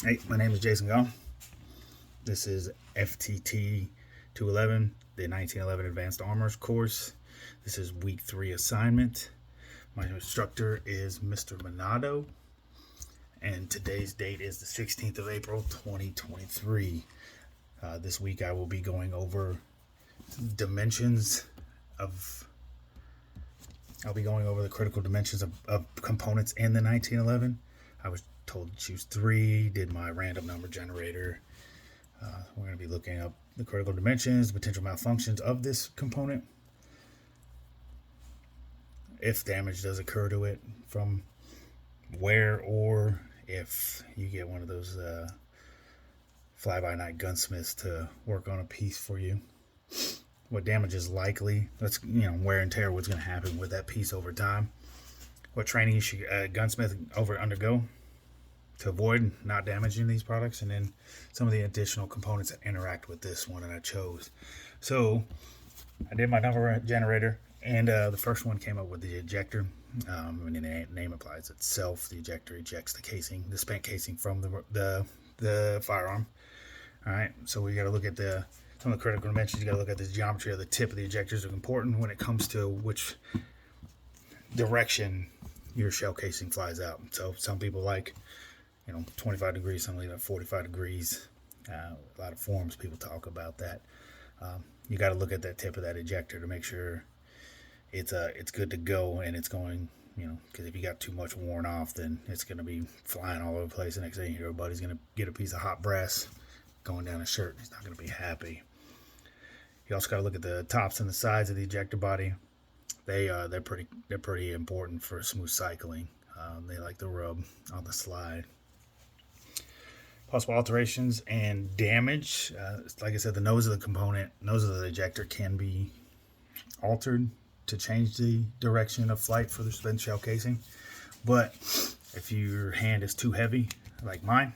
Hey, my name is Jason Gall. This is FTT 211, the 1911 Advanced Armors course. This is week 3 assignment. My instructor is Mr. Monado, and today's date is the 16th of April, 2023. This week I will be going over dimensions of I'll be going over the critical dimensions of components in the 1911. I was told to choose 3, did my random number generator. We're going to be looking up the critical dimensions, potential malfunctions of this component, if damage does occur to it from wear, or if you get one of those fly-by-night gunsmiths to work on a piece for you. What damage is likely, that's wear and tear, what's going to happen with that piece over time. What training you should gunsmith undergo to avoid not damaging these products, and then some of the additional components that interact with this one that I chose. So I did my number generator, and the first one came up with the ejector. When the name applies itself, the ejector ejects the casing, the spent casing from the firearm. All right, so we got to look at some of the critical dimensions. You got to look at the geometry of the tip of the ejectors. Is important when it comes to which direction your shell casing flies out. So some people like 25 degrees, some like 45 degrees. A lot of forums people talk about that. You got to look at that tip of that ejector to make sure it's good to go, and it's going, because if you got too much worn off, then it's going to be flying all over the place. The next thing your buddy's going to get a piece of hot brass going down his shirt. He's not going to be happy. You also got to look at the tops and the sides of the ejector body. They're pretty important for smooth cycling. They like to rub on the slide. Possible alterations and damage. Like I said, the nose of the ejector can be altered to change the direction of flight for the spent shell casing. But if your hand is too heavy, like mine,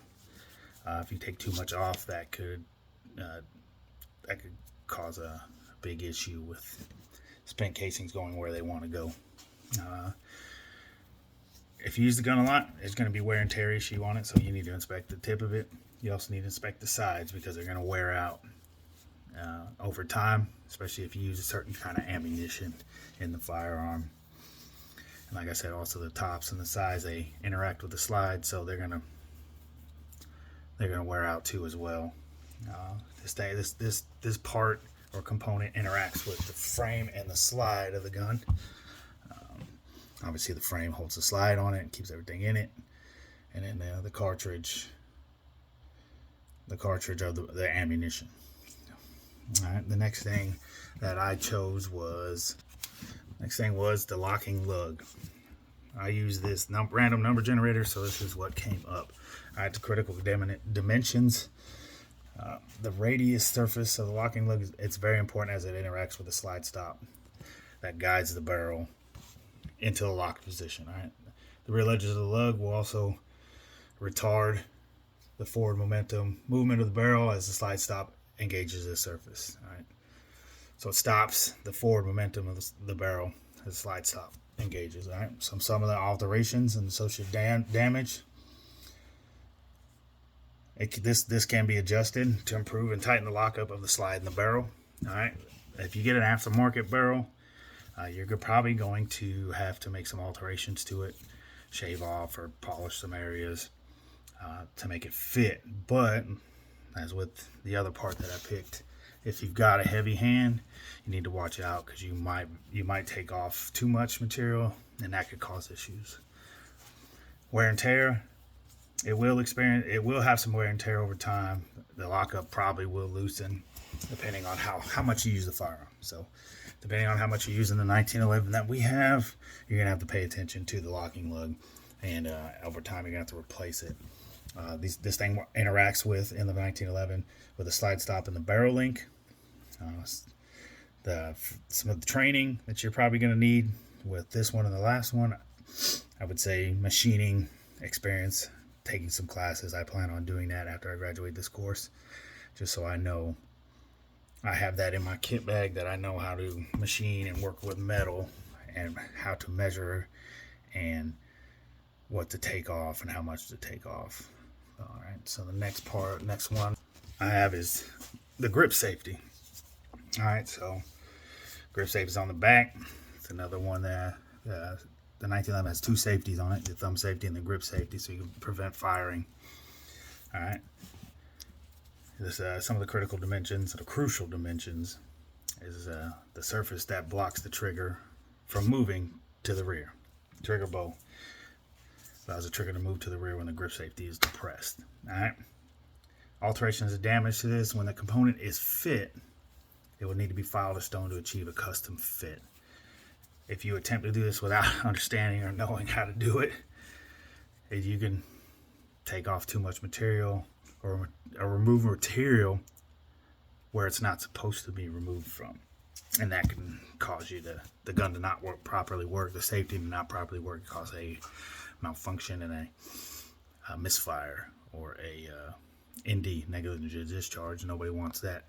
if you take too much off, that could cause a big issue with spent casings going where they want to go. If you use the gun a lot, there's going to be wear and tear issue on it, so you need to inspect the tip of it. You also need to inspect the sides, because they're going to wear out over time, especially if you use a certain kind of ammunition in the firearm. And like I said, also the tops and the sides, they interact with the slide, so they're going to wear out too as well. This part or component interacts with the frame and the slide of the gun. Obviously the frame holds the slide on it and keeps everything in it, and then the cartridge of the ammunition. All right, the next thing that I chose was the locking lug. I use this random number generator, so this is what came up. All right, the critical dimensions. The radius surface of the locking lug, it's very important as it interacts with the slide stop that guides the barrel into the locked position. All right, the rear edges of the lug will also retard the forward movement of the barrel as the slide stop engages the surface. All right, so it stops the forward momentum of the barrel as the slide stop engages. All right, some of the alterations and associated damage. This can be adjusted to improve and tighten the lockup of the slide in the barrel. All right, if you get an aftermarket barrel, you're probably going to have to make some alterations to it, shave off or polish some areas to make it fit. But as with the other part that I picked, if you've got a heavy hand, you need to watch out, because you might take off too much material, and that could cause issues. Wear and tear. It will have some wear and tear over time. The lockup probably will loosen depending on how much you use the firearm. So depending on how much you use in the 1911 that we have, you're going to have to pay attention to the locking lug, and over time you're going to have to replace it. This thing interacts with, in the 1911, with the slide stop and the barrel link. Some of the training that you're probably going to need with this one and the last one, I would say machining experience, taking some classes. I plan on doing that after I graduate this course, just so I know I have that in my kit bag, that I know how to machine and work with metal, and how to measure, and what to take off and how much to take off. All right. so the next one I have is the grip safety. All right, so grip safety is on the back. It's another one that the 1911 has two safeties on it, the thumb safety and the grip safety, so you can prevent firing. All right. This, some of the critical dimensions, the crucial dimensions, is the surface that blocks the trigger from moving to the rear. Trigger bow allows the trigger to move to the rear when the grip safety is depressed. All right. Alterations of damage to this: when the component is fit, it will need to be filed or stoned to achieve a custom fit. If you attempt to do this without understanding or knowing how to do it, you can take off too much material or remove material where it's not supposed to be removed from. And that can cause you the gun to not properly work, the safety to not properly work, cause a malfunction and a misfire or a ND, negligent discharge. Nobody wants that.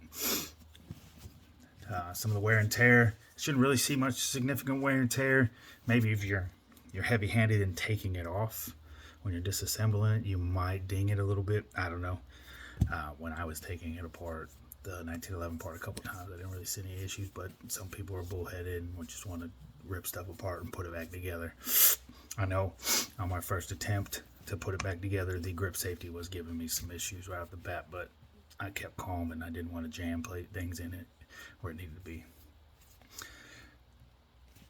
Some of the wear and tear, shouldn't really see much significant wear and tear. Maybe if you're heavy-handed in taking it off when you're disassembling it, you might ding it a little bit. I don't know. When I was taking it apart, the 1911 part, a couple times, I didn't really see any issues, but some people are bullheaded and would just want to rip stuff apart and put it back together. I know on my first attempt to put it back together, the grip safety was giving me some issues right off the bat, but I kept calm and I didn't want to jam things in it where it needed to be.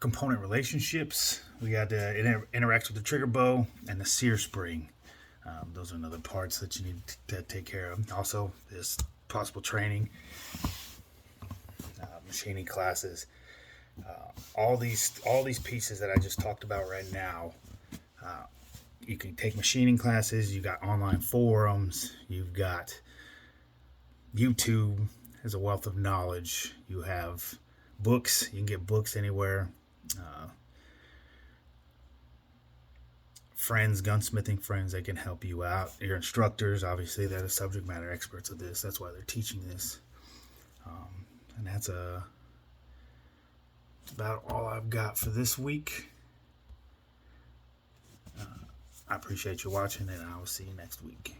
Component relationships, we got it interacts with the trigger bow and the sear spring. Those are another parts that you need to take care of. Also, there's possible training, machining classes, all these pieces that I just talked about right now. You can take machining classes. You got online forums. You've got YouTube as a wealth of knowledge. You have books. You can get books anywhere. Friends, gunsmithing friends, they can help you out. Your instructors, obviously, they're the subject matter experts of this. That's why they're teaching this. And that's about all I've got for this week. I appreciate you watching, and I will see you next week.